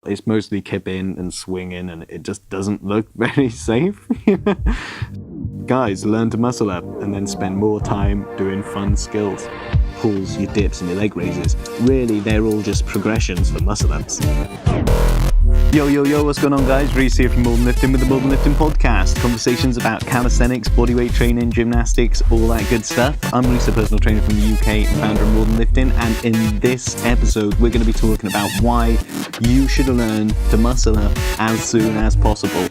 It's mostly kipping and swinging, and it just doesn't look very safe. Guys, learn to muscle up and then spend more time doing fun skills. Pulls, your dips and your leg raises. Really, they're all just progressions for muscle ups. Yo, what's going on, guys? Rhys here from More Than Lifting with the More Than Lifting podcast. Conversations about calisthenics, bodyweight training, gymnastics, all that good stuff. I'm Rhys, a personal trainer from the UK and founder of More Than Lifting, and in this episode we're going to be talking about why you should learn to muscle up as soon as possible.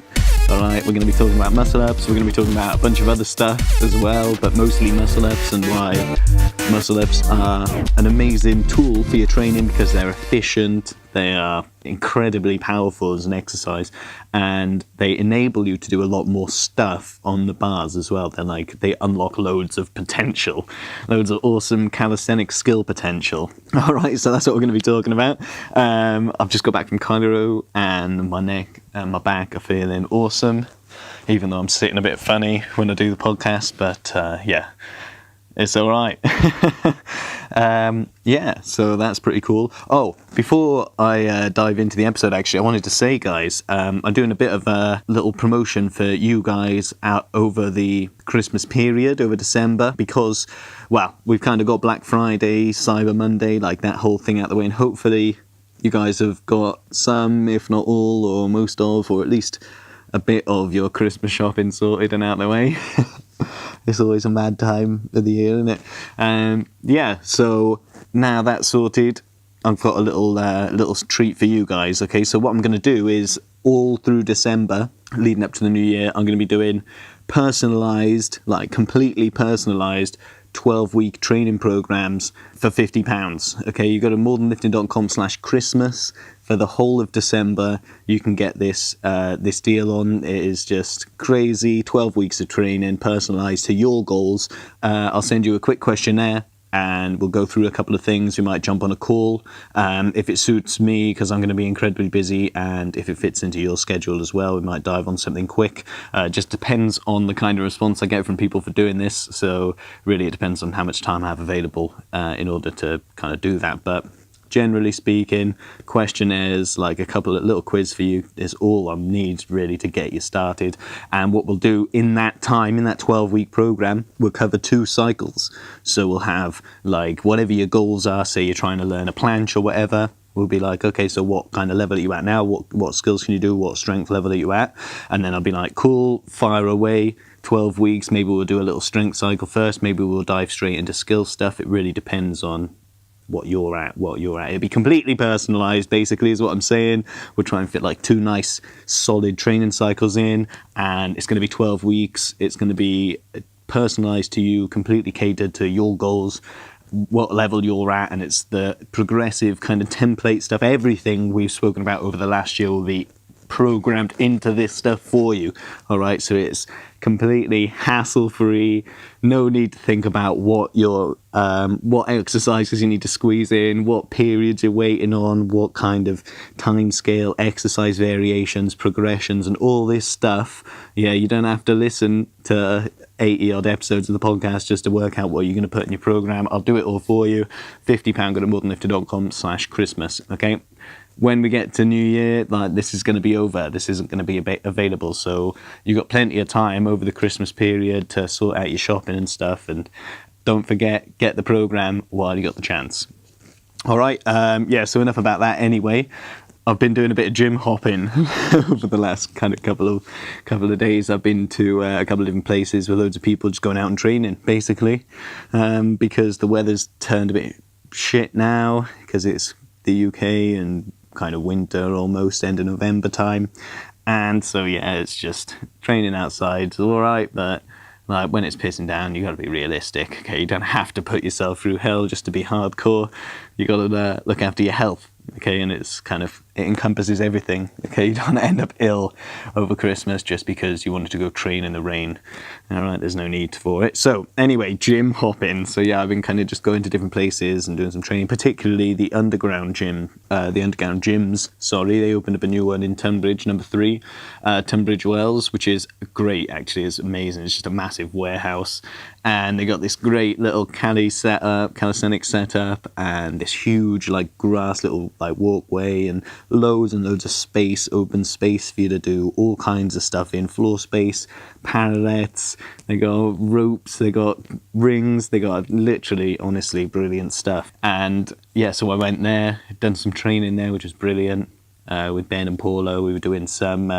Alright, we're going to be talking about muscle ups, we're going to be talking about a bunch of other stuff as well, but mostly muscle ups, and why muscle ups are an amazing tool for your training because they're efficient, they are incredibly powerful as an exercise, and they enable you to do a lot more stuff on the bars as well. They unlock loads of potential, loads of awesome calisthenic skill potential. Alright, so that's what we're going to be talking about. I've just got back from chiro and my neck and my back are feeling awesome, even though I'm sitting a bit funny when I do the podcast, but yeah, it's alright. So that's pretty cool. Oh, before I dive into the episode, actually, I wanted to say, guys, I'm doing a bit of a little promotion for you guys out over the Christmas period, over December, because, well, we've kind of got Black Friday, Cyber Monday, like that whole thing out the way, and hopefully you guys have got some, if not all, or most of, or at least a bit of your Christmas shopping sorted and out the way. It's always a mad time of the year, isn't it? So now that's sorted, I've got a little treat for you guys. Okay, so what I'm going to do is all through December, leading up to the new year, I'm going to be doing personalised, like completely personalised 12-week training programs for £50. Okay, you go to morethanlifting.com/Christmas for the whole of December. You can get this deal on. It is just crazy. 12 weeks of training personalized to your goals. I'll send you a quick questionnaire and we'll go through a couple of things. We might jump on a call if it suits me, because I'm going to be incredibly busy, and if it fits into your schedule as well, we might dive on something quick. Just depends on the kind of response I get from people for doing this, so really it depends on how much time I have available in order to kind of do that. But generally speaking, questionnaires, like a couple of little quiz for you, is all I need really to get you started. And what we'll do in that time, in that 12-week program, we'll cover 2 cycles. So we'll have, like, whatever your goals are, say you're trying to learn a planche or whatever, we'll be like, okay, so what kind of level are you at now? What skills can you do? What strength level are you at? And then I'll be like, cool, fire away. 12 weeks, maybe we'll do a little strength cycle first, maybe we'll dive straight into skill stuff. It really depends on what you're at. It'll be completely personalized, basically, is what I'm saying. We'll try and fit like 2 nice solid training cycles in, and it's going to be 12 weeks. It's going to be personalized to you, completely catered to your goals, what level you're at, and it's the progressive kind of template stuff. Everything we've spoken about over the last year will be programmed into this stuff for you. All right, so it's completely hassle-free. No need to think about what exercises you need to squeeze in, what periods you're waiting on, what kind of time scale, exercise variations, progressions, and all this stuff. Yeah, you don't have to listen to 80 odd episodes of the podcast just to work out what you're going to put in your program. I'll do it all for you. £50, go to morethanlifting.com/Christmas. Okay, when we get to New Year, like, this is going to be over. This isn't going to be available. So you've got plenty of time over the Christmas period to sort out your shopping and stuff. And don't forget, get the program while you got the chance. All right. So enough about that anyway. I've been doing a bit of gym hopping over the last kind of couple of days. I've been to a couple of different places with loads of people just going out and training, basically, because the weather's turned a bit shit now because it's the UK and kind of winter, almost end of November time, and so yeah, it's just training outside. It's all right, but like when it's pissing down, you got to be realistic. Okay, you don't have to put yourself through hell just to be hardcore. You got to look after your health. Okay, and it encompasses everything. Okay, you don't end up ill over Christmas just because you wanted to go train in the rain. All right, there's no need for it. So anyway, gym hopping. So yeah, I've been kind of just going to different places and doing some training, particularly the underground gyms. Sorry, they opened up a new one in Tunbridge, number 3, Tunbridge Wells, which is great. Actually, it's amazing. It's just a massive warehouse, and they got this great little calisthenics setup, and this huge like grass little like walkway and loads and loads of space, open space for you to do all kinds of stuff in. Floor space, parallettes, they got ropes, they got rings, they got literally, honestly, brilliant stuff. And yeah, so I went there, done some training there, which was brilliant. With Ben and Paulo, we were doing some,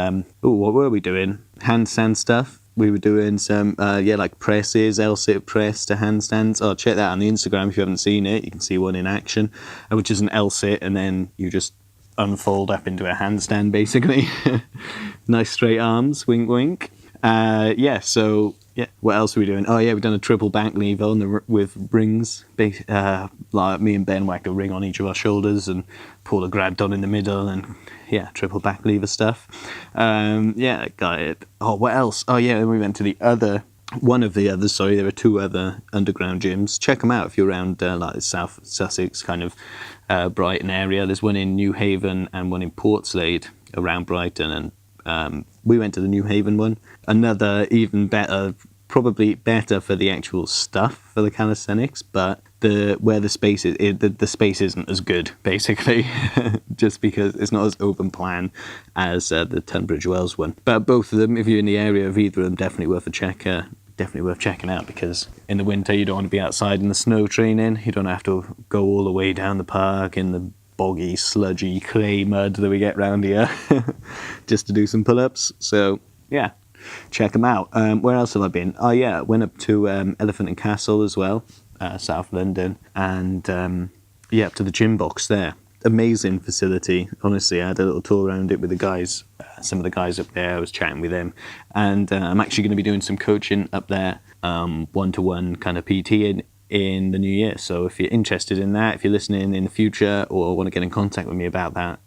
what were we doing? Handstand stuff. We were doing some, like presses, L-sit press to handstands. Oh, check that out on the Instagram if you haven't seen it. You can see one in action, which is an L-sit, and then you just unfold up into a handstand, basically. Nice straight arms, wink, wink. What else are we doing? Oh yeah, we've done a triple back lever with rings. Like me and Ben whacked a ring on each of our shoulders, and Paula grabbed on in the middle, and yeah, triple back lever stuff. Got it. Oh, what else? Oh yeah, then we went to there were 2 other underground gyms. Check them out if you're around like South Sussex, kind of Brighton area. There's one in New Haven and one in Portslade around Brighton, and we went to the New Haven one. Another even better, probably better for the actual stuff for the calisthenics, but the space is, the space isn't as good, basically, just because it's not as open plan as the Tunbridge Wells one. But both of them, if you're in the area of either of them, definitely worth a check. Definitely worth checking out, because in the winter you don't want to be outside in the snow training. You don't have to go all the way down the park in the boggy, sludgy clay mud that we get round here just to do some pull-ups. So yeah, check them out. Where else have I been? Oh yeah, went up to Elephant and Castle as well, South London, and up to the gym box there. Amazing facility, honestly. I had a little tour around it with the guys, some of the guys up there. I was chatting with them, and I'm actually going to be doing some coaching up there, one-to-one kind of PT in the new year. So if you're interested in that, if you're listening in the future or want to get in contact with me about that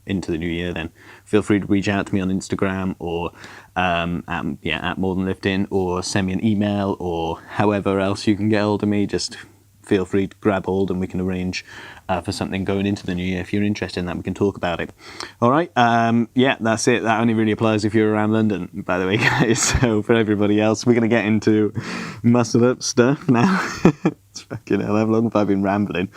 into the new year, then feel free to reach out to me on Instagram or at More Than Lifting, or send me an email, or however else you can get hold of me. Just feel free to grab hold and we can arrange for something going into the new year. If you're interested in that, we can talk about it. All right. That's it. That only really applies if you're around London, by the way, guys. So for everybody else, we're going to get into muscle up stuff now. It's fucking hell, how long have I been rambling?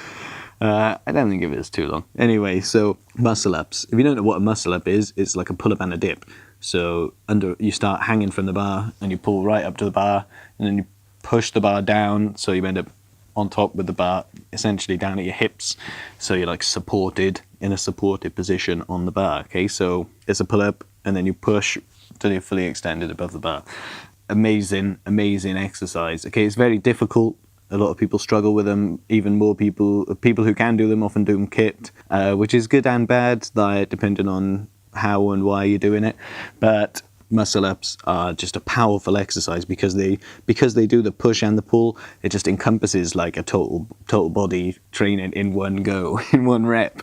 I don't think it is too long. Anyway, so muscle ups. If you don't know what a muscle up is, it's like a pull up and a dip. So you start hanging from the bar and you pull right up to the bar, and then you push the bar down, so you end up on top with the bar essentially down at your hips, so you're like supported in a supported position on the bar. Okay, so it's a pull up and then you push till you're fully extended above the bar. Amazing exercise. Okay, it's very difficult. A lot of people struggle with them. Even more people who can do them often do them kicked, which is good and bad, like depending on how and why you're doing it. But muscle ups are just a powerful exercise because they do the push and the pull. It just encompasses like a total body training in one go, in one rep.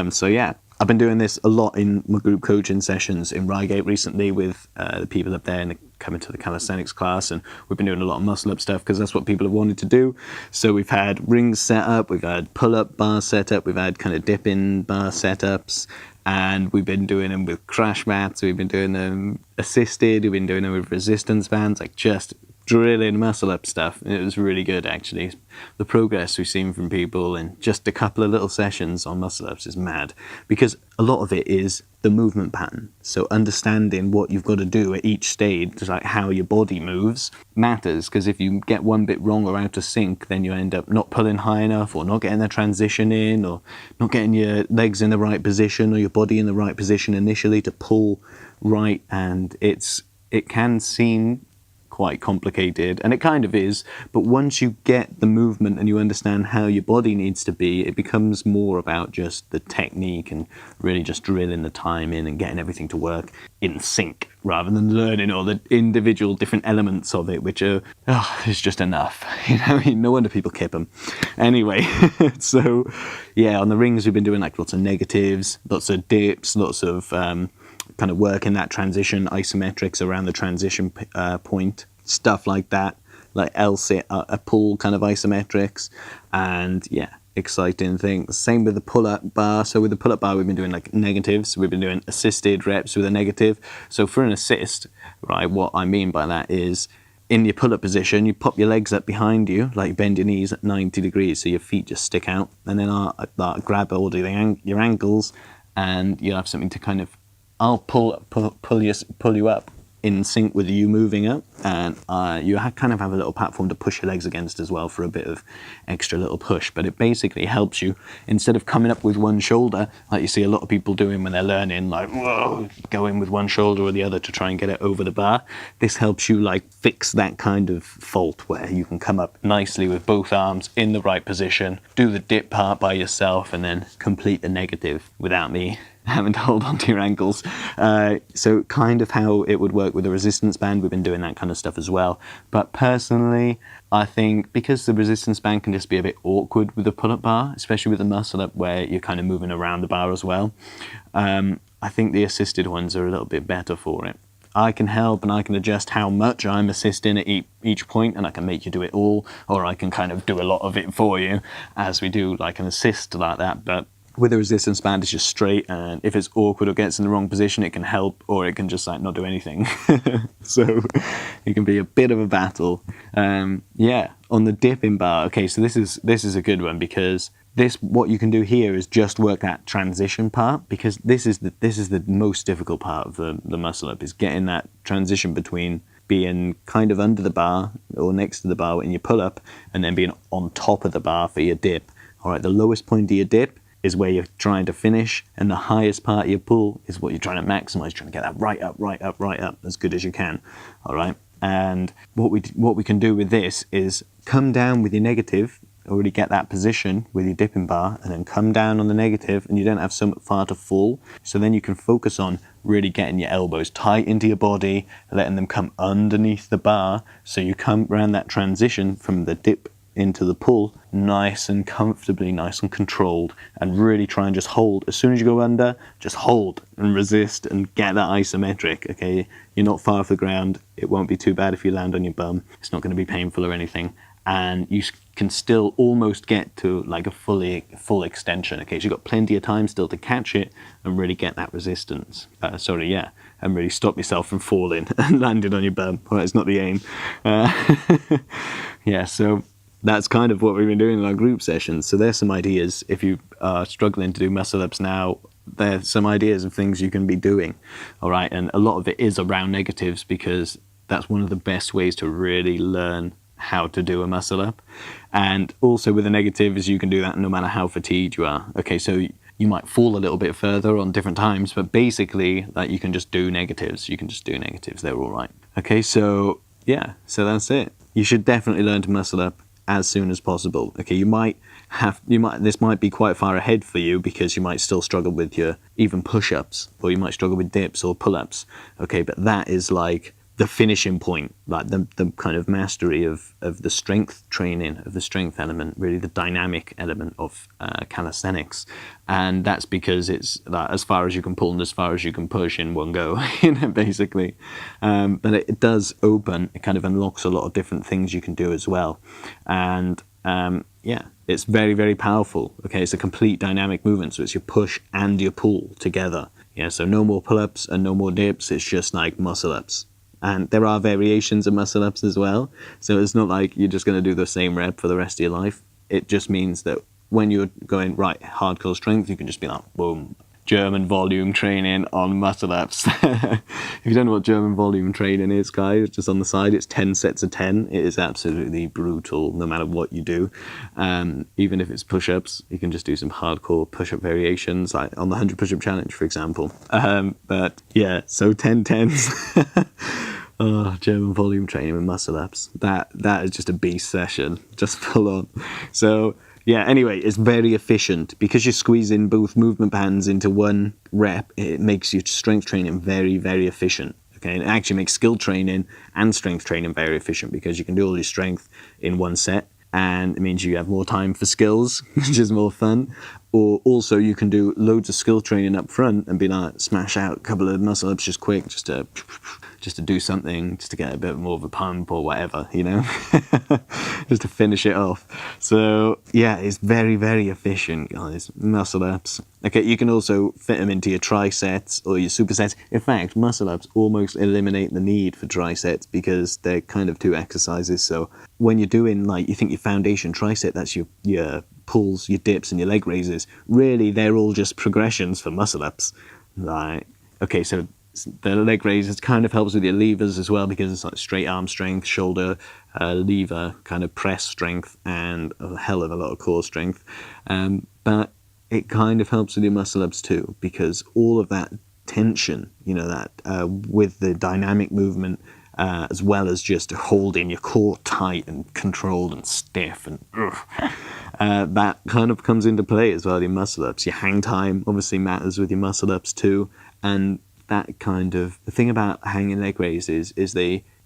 So yeah, I've been doing this a lot in my group coaching sessions in Reigate recently with the people up there and coming to the calisthenics class, and we've been doing a lot of muscle up stuff because that's what people have wanted to do. So we've had rings set up, we've had pull up bar set up, we've had kind of dip in bar setups, and we've been doing them with crash mats, we've been doing them assisted, we've been doing them with resistance bands, like just drilling muscle up stuff. It was really good, actually. The progress we've seen from people in just a couple of little sessions on muscle ups is mad, because a lot of it is the movement pattern. So understanding what you've got to do at each stage, just like how your body moves, matters, because if you get one bit wrong or out of sync, then you end up not pulling high enough, or not getting the transition in, or not getting your legs in the right position or your body in the right position initially to pull right. And it can seem quite complicated, and it kind of is, but once you get the movement and you understand how your body needs to be, it becomes more about just the technique and really just drilling the time in and getting everything to work in sync, rather than learning all the individual different elements of it, which are it's just enough. I mean, no wonder people kip them. Anyway, so yeah, on the rings we've been doing like lots of negatives, lots of dips, lots of kind of work in that transition, isometrics around the transition point, stuff like that, like L-sit, a pull kind of isometrics, and yeah, exciting things. Same with the pull-up bar. So with the pull-up bar, we've been doing like negatives. We've been doing assisted reps with a negative. So for an assist, right, what I mean by that is in your pull-up position, you pop your legs up behind you, like bend your knees at 90 degrees, so your feet just stick out, and then I grab all your ankles and you'll have something to kind of, I'll pull you up in sync with you moving up, and you kind of have a little platform to push your legs against as well for a bit of extra little push. But it basically helps you, instead of coming up with one shoulder like you see a lot of people doing when they're learning, like whoa, go in with one shoulder or the other to try and get it over the bar. This helps you like fix that kind of fault where you can come up nicely with both arms in the right position, do the dip part by yourself, and then complete the negative without me having to hold on to your ankles. So kind of how it would work with a resistance band. We've been doing that kind of stuff as well. But personally, I think because the resistance band can just be a bit awkward with the pull-up bar, especially with the muscle up where you're kind of moving around the bar as well, I think the assisted ones are a little bit better for it. I can help and I can adjust how much I'm assisting at each point, and I can make you do it all, or I can kind of do a lot of it for you as we do like an assist like that. But with a resistance band, it's just straight, and if it's awkward or gets in the wrong position, it can help, or it can just like not do anything. So it can be a bit of a battle. Yeah, on the dipping bar. Okay, so this is a good one, because what you can do here is just work that transition part, because this is the most difficult part of the muscle up, is getting that transition between being kind of under the bar or next to the bar in your pull up, and then being on top of the bar for your dip. All right, the lowest point of your dip is where you're trying to finish, and the highest part of your pull is what you're trying to maximize, trying to get that right up as good as you can. All right, and what we can do with this is come down with your negative, already get that position with your dipping bar, and then come down on the negative, and you don't have so far to fall. So then you can focus on really getting your elbows tight into your body, letting them come underneath the bar, so you come around that transition from the dip into the pull nice and comfortably, nice and controlled, and really try and just hold. As soon as you go under, just hold and resist and get that isometric. Okay, you're not far off the ground. It won't be too bad if you land on your bum. It's not going to be painful or anything, and you can still almost get to like a full extension. Okay, so you've got plenty of time still to catch it and really get that resistance. And really stop yourself from falling and landing on your bum. Well, it's not the aim. Yeah, so that's kind of what we've been doing in our group sessions. So there's some ideas. If you are struggling to do muscle ups now, there's some ideas of things you can be doing. All right, and a lot of it is around negatives, because that's one of the best ways to really learn how to do a muscle up. And also with a negative is you can do that no matter how fatigued you are. Okay, so you might fall a little bit further on different times, but basically like you can just do negatives. You can just do negatives, they're all right. Okay, so yeah, so that's it. You should definitely learn to muscle up as soon as possible. Okay, this might be quite far ahead for you, because you might still struggle with your even push-ups, or you might struggle with dips or pull-ups. Okay, but that is like the finishing point, like the kind of mastery of the strength training, of the strength element, really the dynamic element of calisthenics. And that's because it's like as far as you can pull and as far as you can push in one go, basically. But it does open, it kind of unlocks a lot of different things you can do as well. And yeah, it's very, very powerful. Okay, it's a complete dynamic movement, so it's your push and your pull together. Yeah, so no more pull-ups and no more dips, it's just like muscle-ups. And there are variations of muscle-ups as well, so it's not like you're just going to do the same rep for the rest of your life. It just means that when you're going right hardcore strength, you can just be like, boom, German volume training on muscle-ups. If you don't know what German volume training is, guys, just on the side, it's 10 sets of 10. It is absolutely brutal no matter what you do. Even if it's push-ups, you can just do some hardcore push-up variations, like on the 100 push-up challenge, for example. But yeah, so 10 tens. Oh, German volume training with muscle-ups. That is just a beast session, just full on. So yeah, anyway, it's very efficient. Because you're squeezing both movement patterns into one rep, it makes your strength training very, very efficient. Okay, and it actually makes skill training and strength training very efficient, because you can do all your strength in one set, and it means you have more time for skills, which is more fun. Or also you can do loads of skill training up front and be like, smash out a couple of muscle ups just quick, just to do something, just to get a bit more of a pump or whatever, just to finish it off. So yeah, it's very, very efficient, guys. Muscle ups. Okay, you can also fit them into your trisets or your supersets. In fact, muscle ups almost eliminate the need for trisets, because they're kind of two exercises. So when you're doing, like, you think your foundation tricep, that's your pulls, your dips, and your leg raises, really they're all just progressions for muscle ups. Like, okay, so the leg raises kind of helps with your levers as well, because it's like straight arm strength, shoulder, lever, kind of press strength, and a hell of a lot of core strength. But it kind of helps with your muscle ups too, because all of that tension, that with the dynamic movement, as well as just holding your core tight and controlled and stiff, and that kind of comes into play as well, your muscle ups. Your hang time obviously matters with your muscle ups too, and that kind of, the thing about hanging leg raises is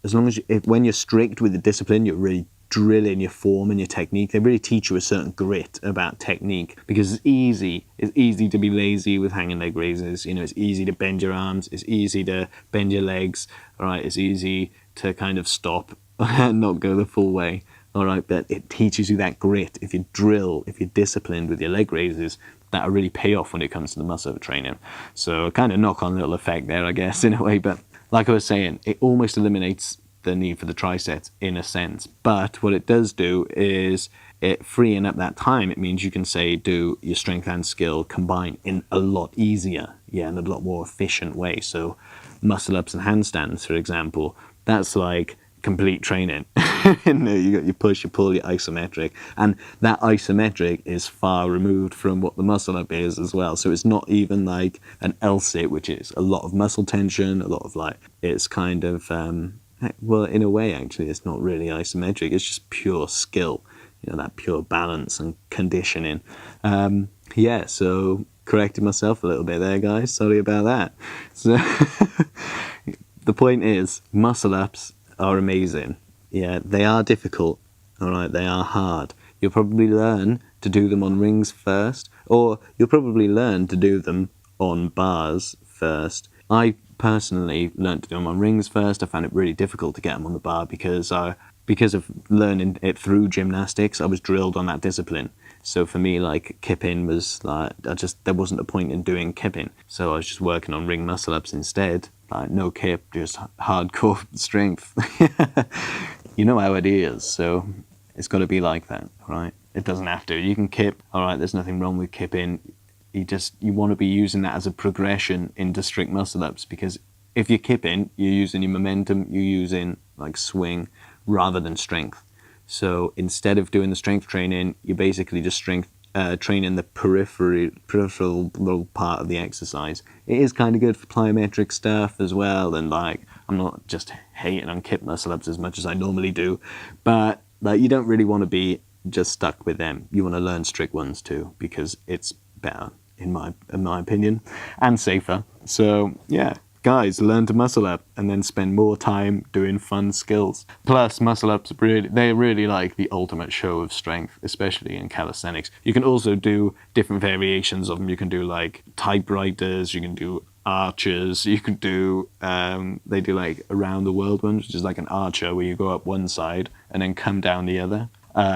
as long as when you're strict with the discipline, you're really drilling your form and your technique. They really teach you a certain grit about technique, because it's easy to be lazy with hanging leg raises. It's easy to bend your arms, it's easy to bend your legs, all right, it's easy to kind of stop and not go the full way, all right, but it teaches you that grit. If you're disciplined with your leg raises, that'll really pay off when it comes to the muscle training. So kind of knock-on little effect there, I guess, in a way. But like I was saying, it almost eliminates the need for the triceps in a sense. But what it does do is it freeing up that time. It means you can do your strength and skill combined in a lot easier, in a lot more efficient way. So muscle ups and handstands, for example, that's like complete training. You got your push, your pull, your isometric, and that isometric is far removed from what the muscle up is as well. So it's not even like an L-sit, which is a lot of muscle tension, a lot of it's kind of well, in a way actually it's not really isometric, it's just pure skill, that pure balance and conditioning. So corrected myself a little bit there, guys, sorry about that. So the point is, muscle ups are amazing. They are difficult, all right, they are hard. You'll probably learn to do them on rings first, or you'll probably learn to do them on bars first. I personally learned to do them on rings first. I found it really difficult to get them on the bar because of learning it through gymnastics. I was drilled on that discipline. So for me, kipping was there wasn't a point in doing kipping. So I was just working on ring muscle ups instead. No kip, just hardcore strength. You know how it is, so it's got to be like that, right? It doesn't have to. You can kip, all right, there's nothing wrong with kipping. You want to be using that as a progression into strict muscle ups, because if you're kipping, you're using your momentum, you're using swing rather than strength. So instead of doing the strength training, you're basically just training the peripheral part of the exercise. It is kind of good for plyometric stuff as well, and I'm not just hating on kip muscle ups as much as I normally do, but you don't really want to be just stuck with them. You want to learn strict ones too, because it's better in my opinion, and safer. So guys, learn to muscle up and then spend more time doing fun skills. Plus, muscle ups they're really like the ultimate show of strength, especially in calisthenics. You can also do different variations of them. You can do typewriters, you can do archers, you can do they do around the world ones, which is like an archer where you go up one side and then come down the other.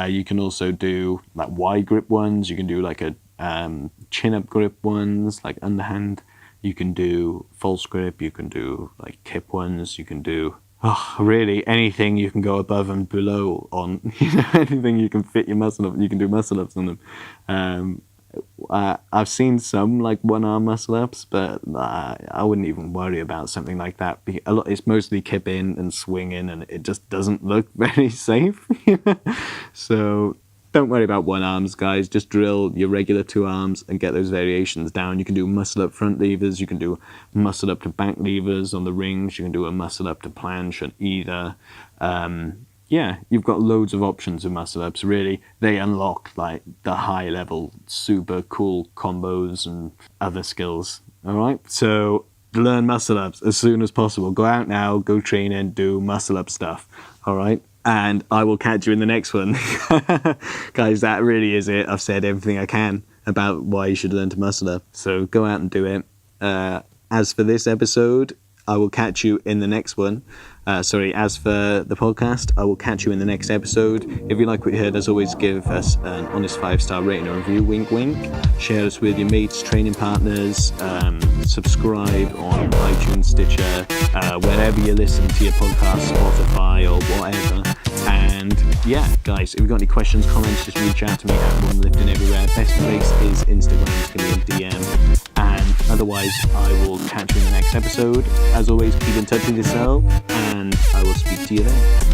You can also do wide grip ones. You can do a chin up grip ones, underhand. You can do false grip, you can do kip ones, you can do really anything you can go above and below on. Anything you can fit your muscle up, you can do muscle ups on them. I've seen some one arm muscle ups, but I wouldn't even worry about something like that. It's mostly kipping and swinging, and it just doesn't look very safe. So don't worry about one arms, guys. Just drill your regular two arms and get those variations down. You can do muscle up front levers. You can do muscle up to back levers on the rings. You can do a muscle up to planche on either. You've got loads of options of muscle ups. Really, they unlock the high level, super cool combos and other skills. All right, so learn muscle ups as soon as possible. Go out now, go train and do muscle up stuff. All right. And I will catch you in the next one. Guys, that really is it. I've said everything I can about why you should learn to muscle up. So go out and do it. As for this episode, I will catch you in the next one. As for the podcast, I will catch you in the next episode. If you like what you heard, as always, give us an honest 5-star rating or review. Wink, wink. Share us with your mates, training partners. Subscribe on iTunes, Stitcher, wherever you listen to your podcast, Spotify or whatever. And And yeah, guys, if you've got any questions, comments, just reach out to me at One Lifting Everywhere. Best place is Instagram, it's going to be a DM. And otherwise, I will catch you in the next episode. As always, keep in touch with yourself, and I will speak to you then.